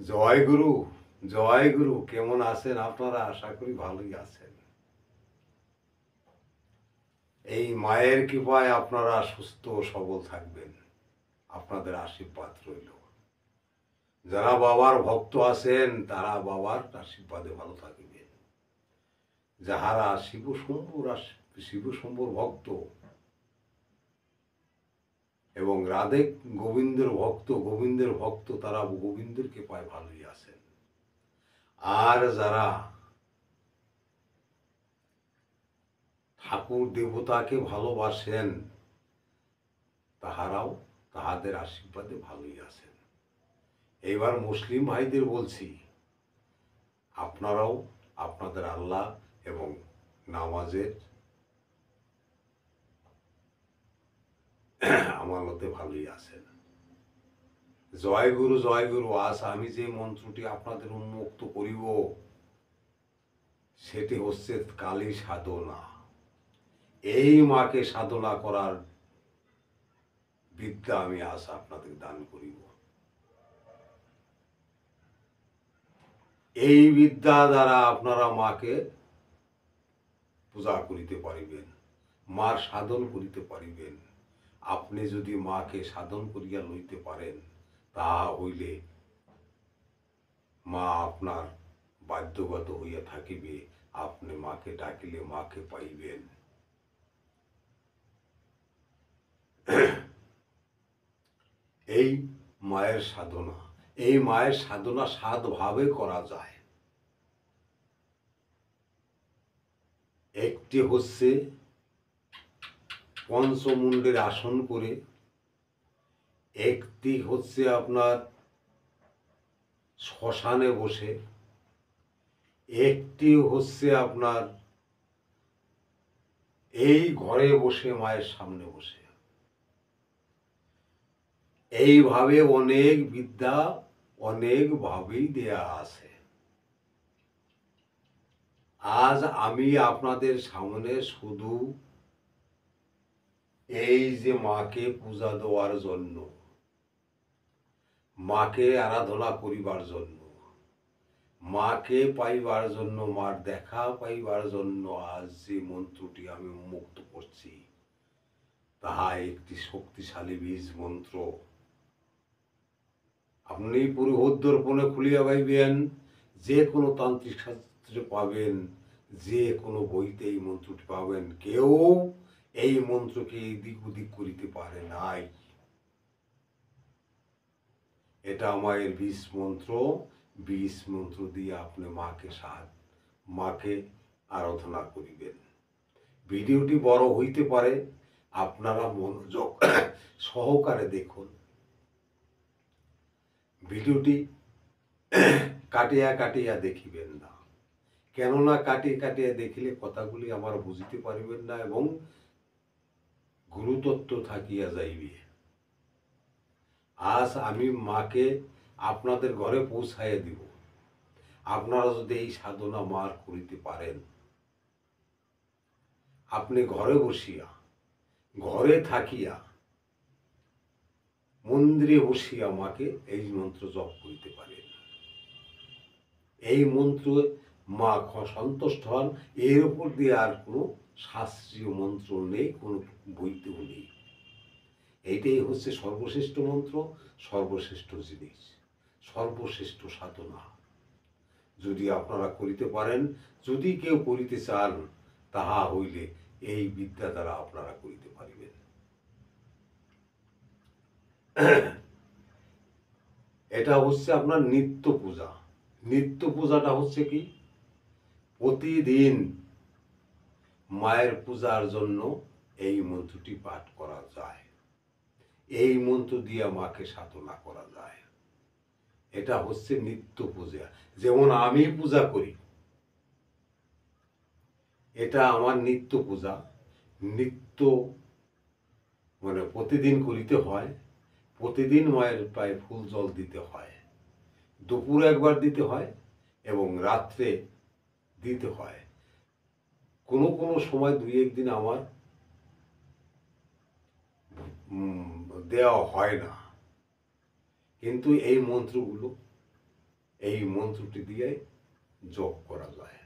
জয় গুরু, জয় গুরু। কেমন আছেন আপনারা? আশা করি ভালোই আছেন। এই মায়ের কৃপায় আপনারা সুস্থ ও সবল থাকবেন, আপনাদের আশীর্বাদ রইল। যারা বাবার ভক্ত আছেন তারা বাবার আশীর্বাদে ভালো থাকবেন। যাহারা শিব শম্ভুর ভক্ত এবং রাধে গোবিন্দের ভক্ত তারা গোবিন্দের কৃপায় ভালোই আছেন। আর যারা ঠাকুর দেবতাকে ভালোবাসেন তাহারাও তাহাদের আশীর্বাদে ভালোই আছেন। এইবার মুসলিম ভাইদের বলছি, আপনারাও আপনাদের আল্লাহ এবং নামাজের আমানতে ভালোই আছেন। জয় গুরু, জয় গুরু। আজ আমি যে মন্ত্রটি আপনাদের উন্মুক্ত করিব সেটি হচ্ছে কালী সাধনা। এই মাকে সাধনা করার বিদ্যা আমি আজ আপনাদের দান করিব। এই বিদ্যা দ্বারা আপনারা মাকে পূজা করিতে পারিবেন, মার সাধন করিতে পারিবেন। আপনি যদি মাকে সাধন করিয়া লইতে পারেন, তাহা হইলে মা আপনার বাধ্যগত হইয়া থাকিবে। আপনি মাকে ডাকিলে মাকে পাইবেন। এই মায়ের সাধনা, এই মায়ের সাধনা 7 ভাবে করা যায়। একটি হচ্ছে পঞ্চমুণ্ডের আসন করে, একটি হচ্ছে আপনার শ্মশানে বসে, একটি হচ্ছে আপনার এই ঘরে বসে মায়ের সামনে বসে। এইভাবে অনেক বিদ্যা অনেক ভাবেই দেয়া আছে। আজ আমি আপনাদের সামনে শুধু এই যে মাকে পূজা দেওয়ার জন্য, মাকে আরাধনা করিবার জন্য, মাকে পাইবার জন্য, মার দেখা পাইবার জন্য আজ যে মন্ত্রটি আমি উন্মুক্ত করছি, তাহা একটি শক্তিশালী বীজ মন্ত্র। আপনি পুরোহিত দর্পণে খুলিয়া পাইবেন, যে কোনো তান্ত্রিক শাস্ত্রে পাবেন, যে কোনো বইতে এই মন্ত্রটি পাবেন। কেউ এই মন্ত্রকে এদিক ওদিক করিতে পারে নাই। এটা মায়ের বীজ মন্ত্র দিয়ে আপনি মাকে আরাধনা করিবেন। ভিডিওটি বড় হইতে পারে, আপনারা মনোযোগ সহকারে দেখুন। ভিডিওটি কাটিয়া কাটিয়া দেখিবেন না, কেননা কাটিয়া কাটিয়া দেখিলে কথাগুলি আমার বুঝিতে পারিবেন না এবং গুরুতত্ত্ব থাকিয়া যাইবে। আজ আমি মাকে আপনাদের ঘরে পৌঁছাইয়া দিব। আপনারা যদি এই সাধনা মার করিতে পারেন, আপনি ঘরে বসিয়া, ঘরে থাকিয়া, মন্দিরে বসিয়া মাকে এই মন্ত্র জপ করিতে পারেন। এই মন্ত্র মা সন্তুষ্ট হন। এর উপর দিয়ে আর কোনো শাস্ত্রীয় মন্ত্র নেই, কোনো বইতেও নেই। এইটাই হচ্ছে সর্বশ্রেষ্ঠ মন্ত্র, সর্বশ্রেষ্ঠ জিনিস, সর্বশ্রেষ্ঠ সাধনা। যদি আপনারা করিতে পারেন, যদি কেউ করিতে চান, তাহা হইলে এই বিদ্যা দ্বারা আপনারা করিতে পারিবেন। এটা হচ্ছে আপনার নিত্য পূজা। নিত্য পূজাটা হচ্ছে কি, প্রতিদিন মায়ের পূজার জন্য এই মন্ত্রটি পাঠ করা যায়। এই মন্ত্র দিয়ে মাকে সাধনা করা যায়। এটা হচ্ছে নিত্য পূজা। যেমন আমি পূজা করি, এটা আমার নিত্য পূজা। নিত্য মানে প্রতিদিন করিতে হয়। প্রতিদিন মায়ের পায়ে ফুল জল দিতে হয়, দুপুরে একবার দিতে হয় এবং রাত্রে দিতে হয়। কোনো কোনো সময় 2-1 দিন আমার দেওয়া হয় না, কিন্তু এই মন্ত্রগুলো এই মন্ত্রটি দিয়ে জপ করা যায়।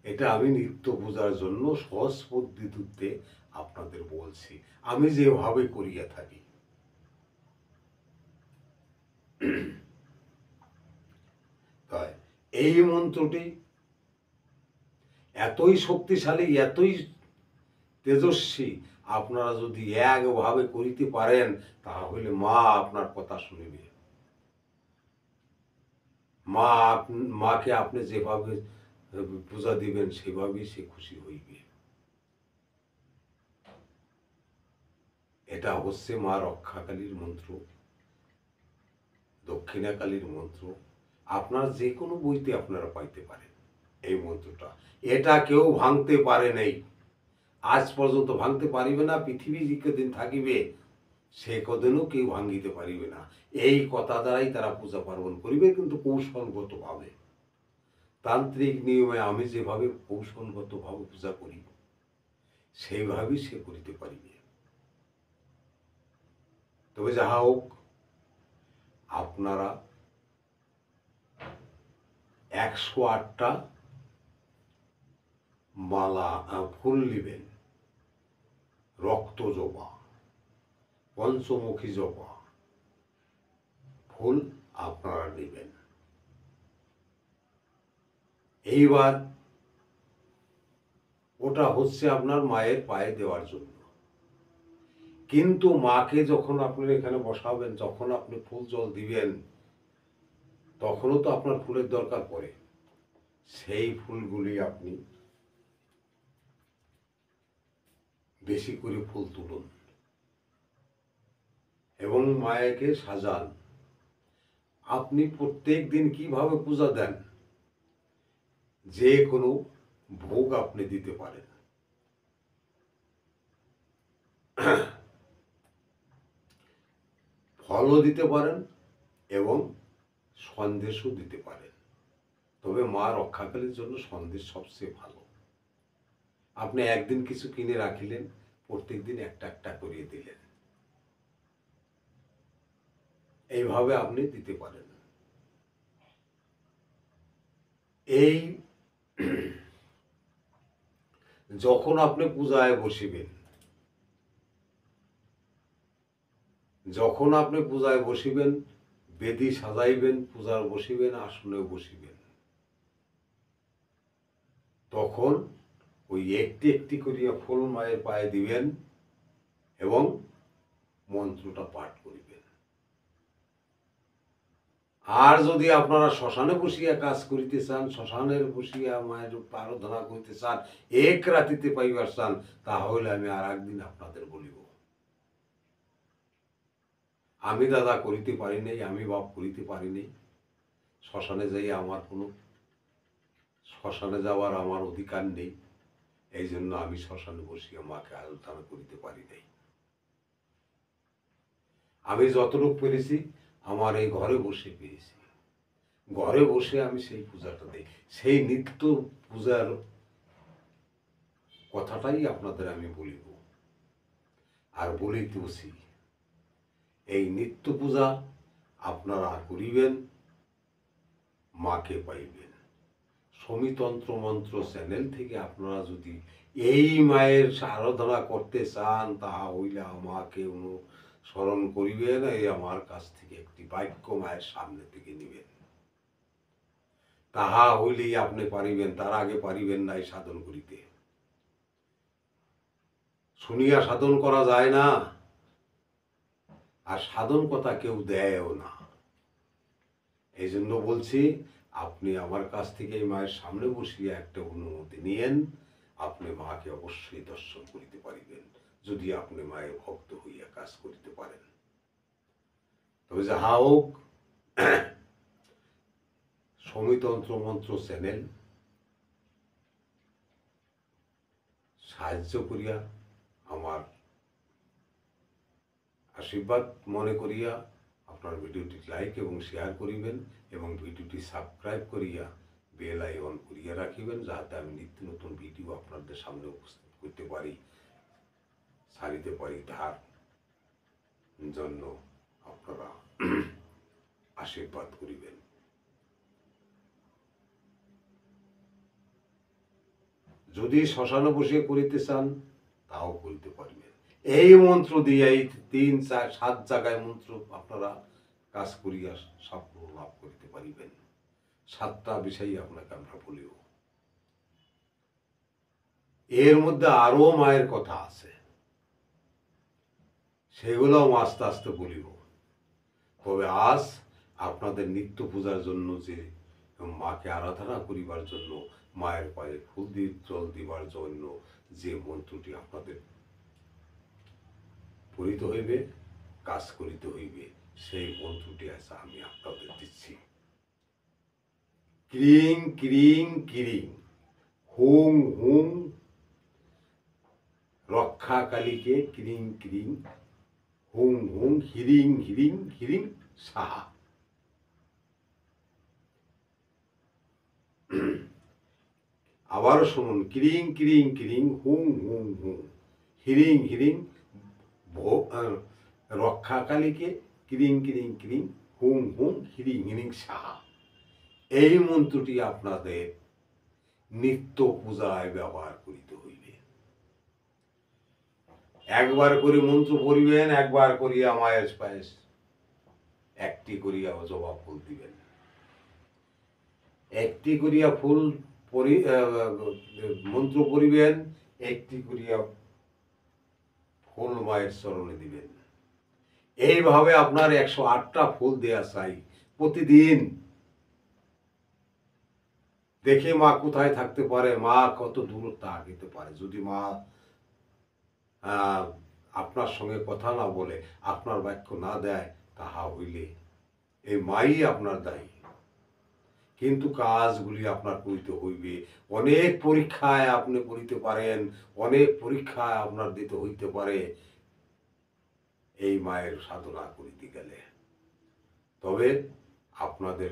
এটা আমি নিত্য পূজার জন্য সহজ পদ্ধতিতে আপনাদের বলছি, আমি যেভাবে করিয়া থাকি। তাই এই মন্ত্রটি এতই শক্তিশালী, এতই তেজস্বী, আপনারা যদি একভাবে করিতে পারেন তাহলে মা আপনার কথা শুনিবে। মাকে আপনি যেভাবে পূজা দিবেন সেভাবেই সে খুশি হইবে। এটা হচ্ছে মা রক্ষাকালীর মন্ত্র, দক্ষিণাকালীর মন্ত্র। আপনার যে কোনো বইতে আপনারা পাইতে পারেন এই মন্ত্রটা। এটা কেউ ভাঙতে পারে নাই, আজ পর্যন্ত ভাঙতে পারিবে না। পৃথিবী যে কদিন থাকিবে সে কদিনও কেউ ভাঙিতে পারিবে না। এই কথা দ্বারাই তারা পূজা পার্বণ করিবে, কিন্তু কৌশলগত ভাবে, তান্ত্রিক নিয়মে আমি যেভাবে কৌশলগত ভাবে পূজা করি সেইভাবেই সে করিতে পারিবে। তবে যাহা হোক, আপনারা 108টা মালা ফুল নিবেন, রক্ত জবা, পঞ্চমুখী জবা ফুল আপনারা নেবেন। এইবার ওটা হচ্ছে আপনার মায়ের পায়ে দেওয়ার জন্য। কিন্তু মাকে যখন আপনি এখানে বসাবেন, যখন আপনি ফুল জল দিবেন, তখনও তো আপনার ফুলের দরকার পড়ে। সেই ফুলগুলি আপনি বেশি করে ফুল তুলুন এবং মায়েকে সাজান। আপনি প্রত্যেক দিন কিভাবে পূজা দেন, যে কোনো ভোগ আপনি দিতে পারেন। ফলও দিতে পারেন এবং সন্দেশও দিতে পারেন। তবে মা রক্ষাকালীর জন্য সন্দেশ সবচেয়ে ভালো। আপনি একদিন কিছু কিনে রাখিলেন, প্রত্যেক দিন একটা একটা করিয়ে দিলেন, এইভাবে আপনি দিতে পারেন। এই যখন আপনি পূজায় বসিবেন, বেদি সাজাইবেন, পূজার বসিবেন, আসনে বসিবেন, তখন ওই একটি একটি করিয়া ফুল মায়ের পায়ে দিবেন এবং মন্ত্রটা পাঠ করিবেন। আর যদি আপনারা শ্মশানে বসিয়া কাজ করিতে চান, শ্মশানের বসিয়া মায়ের আরাধনা করিতে চান, এক রাতিতে পাইবার চান, তাহলে আমি আর একদিন আপনাদের বলিব। আমি দাদা করিতে পারি নাই, আমি বাপ করিতে পারি নাই। শ্মশানে যাওয়ার আমার অধিকার নেই, এই জন্য আমি শ্মশানে বসিয়া মাকে আরাধনা করিতে পারি নাই। আমি যতটুকু পেরেছি আমার এই ঘরে বসে পেরেছি। ঘরে বসে আমি সেই পূজাটা দিই, সেই নিত্য পূজার কথাটাই আপনাদের আমি বলিব আর বলিতেছি। এই নিত্য পূজা আপনারা করিবেন, মাকে পাইবেন। সমিতন্ত্র মন্ত্র চ্যানেল থেকে আপনারা যদি এই মায়ের আরাধনা করতে চান, তাহা হইলে আমাকে অনুসরণ করিবেন। এই আমার কাছ থেকে একটি বাক্য মায়ের সামনে থেকে নিবেন, তাহা হইলেই আপনি পারিবেন। তার আগে পারিবেন নাই সাধন করিতে। শুনিয়া সাধন করা যায় না, আর সাধন কথা কেউ দেয়ও না। এই জন্য বলছি, আপনি আমার কাছ থেকে এই মায়ের সামনে বসিয়ে একটা অনুমতি নিয়েন, আপনি মাকে অবশ্যই দর্শন করিতে পারিবেন, যদি আপনি মায়ের ভক্ত হইয়া কাজ করিতে পারেন। তবে যাহা হোক, সমিতন্ত্র মন্ত্র চ্যানেল সাহায্য করিয়া, আমার আশীর্বাদ মনে করিয়া আপনার ভিডিওটি লাইক এবং শেয়ার করিবেন এবং ভিডিওটি সাবস্ক্রাইব করিয়া বেল আইকন করিয়া রাখিবেন, যাতে আমি নিত্য নতুন ভিডিও আপনাদের সামনে উপস্থিত করতে পারি, ছাড়িতে পারি। তার জন্য আপনারা আশীর্বাদ করিবেন। যদি শ্মশানে বসে করিতে চান তাও করিতে পারবেন। এই মন্ত্র দিয়ে এই 3, 4, 7 জায়গায় মন্ত্র আপনারা কাজ করিয়া সাফল্য লাভ করিতে পারিবেন। 7টা বিষয় আপনাকে আমরা বলিব। এর মধ্যে আরো মায়ের কথা আছে, সেগুলো আস্তে আস্তে বলিব। তবে আজ আপনাদের নিত্য পূজার জন্য যে মাকে আরাধনা করিবার জন্য, মায়ের পায়ে ফুল দিয়ে জল দিবার জন্য যে মন্ত্রটি আপনাদের পড়িতে হইবে, কাজ করিতে হইবে, সেই মন্ত্রটি আছে আমি আপনাদের দিচ্ছি। ক্রিং ক্রিং ক্রিং হুং হুং রক্ষা কালীকে ক্রিং ক্রিং হুং হুং হিরিং হিরিং হিরিং সাহা। আবারও শুনুন, ক্রিং ক্রিং ক্রিং হুং হুং হুং হিরিং হিরিং রক্ষা কালীকে ক্রিং ক্রিং ক্রিং হুং হুং হিরিং হিরিং সাহা। এই মন্ত্রটি আপনাদের নিত্য পূজায় ব্যবহার করিতে হইবে। একবার করে মন্ত্র পড়িবেন, একবার করিয়া মায়ের পায়ে একটি করিয়া জবা ফুল দিবেন। একটি করিয়া ফুল মন্ত্র পড়িবেন, একটি করিয়া ফুল মায়ের চরণে দিবেন। এইভাবে আপনার 108টা ফুল দেয়া চাই প্রতিদিন। দেখে মা কোথায় থাকতে পারে, মা কত দূরত্ব আগাইতে পারে। যদি মা আপনার সঙ্গে কথা না বলে, আপনার বাক্য না দেয়, তাহা হইলে এই মাই আপনার দায়ী। কিন্তু কাজগুলি আপনার করিতে হইবে। অনেক পরীক্ষায় আপনি করিতে পারেন, অনেক পরীক্ষায় আপনার দিতে হইতে পারে এই মায়ের সাধনা করিতে গেলে। তবে আপনাদের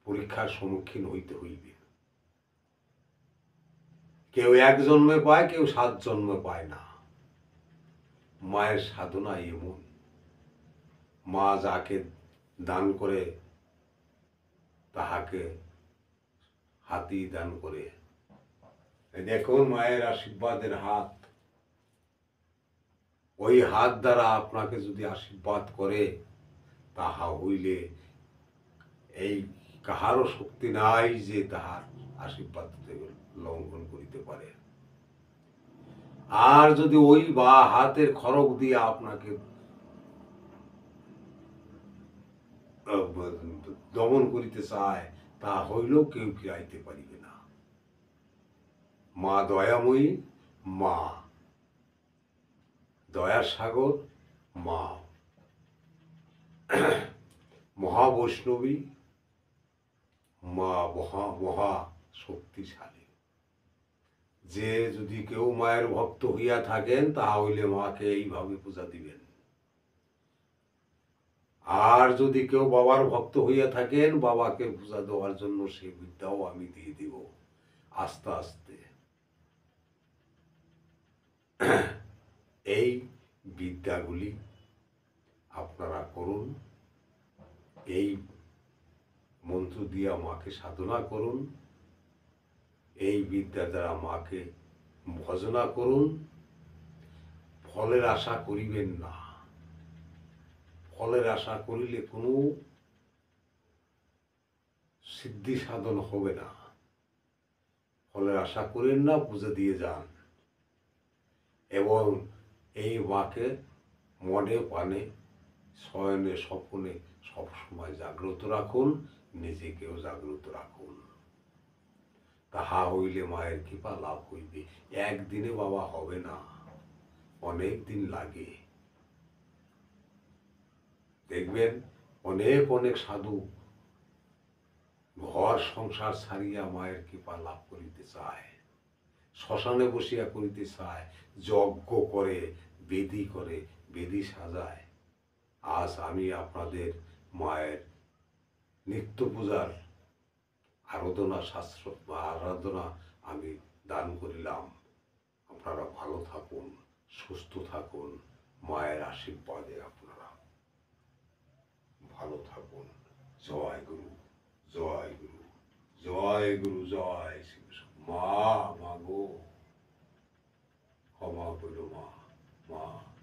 পরীক্ষার সম্মুখীন হইতে হইবে। কেউ 1 জন্মে পায়, কেউ 7 জন্মে পায় না। মায়ের সাধনা এমন, মা যাকে দান করে তাহাকে হাতি দান করে। দেখুন মায়ের আশীর্বাদের হাত, ওই হাত দ্বারা আপনাকে যদি আশীর্বাদ করে, তাহা হইলে এই কাহারও শক্তি নাই যে তাহার আশীর্বাদ লঙ্ঘন করিতে পারে। আর যদি ওই বা হাতের খড়গ দিয়ে আপনাকে দমন করিতে চায়, তা হইলেও কেউ ফিরাইতে পারিবে না। মা দয়াময়ী, মা দয়ার সাগর, মা মহাবৈষ্ণবী, মা মহা শক্তিশালী। যে যদি কেউ মায়ের ভক্ত হইয়া থাকেন, তাহা হইলে মাকে এইভাবে পূজা দিবেন। আর যদি কেউ বাবার ভক্ত হইয়া থাকেন, বাবাকে পূজা দেওয়ার জন্য সেই বিদ্যাও আমি দিয়ে দিব আস্তে আস্তে। এই বিদ্যাগুলি আপনারা করুন, এই মন্ত্র দিয়া মাকে সাধনা করুন, এই বিদ্যা দ্বারা মাকে ভজনা করুন। ফলের আশা করিবেন না। ফলের আশা করিলে কোনো সিদ্ধি সাধন হবে না। ফলের আশা করেন না, পুজো দিয়ে যান। এবং এই মাকে মনে প্রাণে শয়নে স্বপ্নে সবসময় জাগ্রত রাখুন, নিজেকেও জাগ্রত রাখুন। তাহা হইলে মায়ের কৃপা লাভ হইবে। একদিনে বাবা হবে না, অনেক দিন লাগে। দেখবেন অনেক অনেক সাধু ঘর সংসার ছাড়িয়া মায়ের কৃপা লাভ করিতে চায়, শ্মশানে বসিয়া করিতে চায়, যজ্ঞ করে, বেদি করে, বেদি সাজায়। আজ আমি আপনাদের মায়ের নিত্য পূজার আরাধনা শাস্ত্র বা আরাধনা আমি দান করিলাম। আপনারা ভালো থাকুন, সুস্থ থাকুন, মায়ের আশীর্বাদে আপনারা ভালো থাকুন। জয় গুরু, জয় গুরু, জয় গুরু, জয় শ্রী মা, মা গো, ক্ষমা করো মা, মা।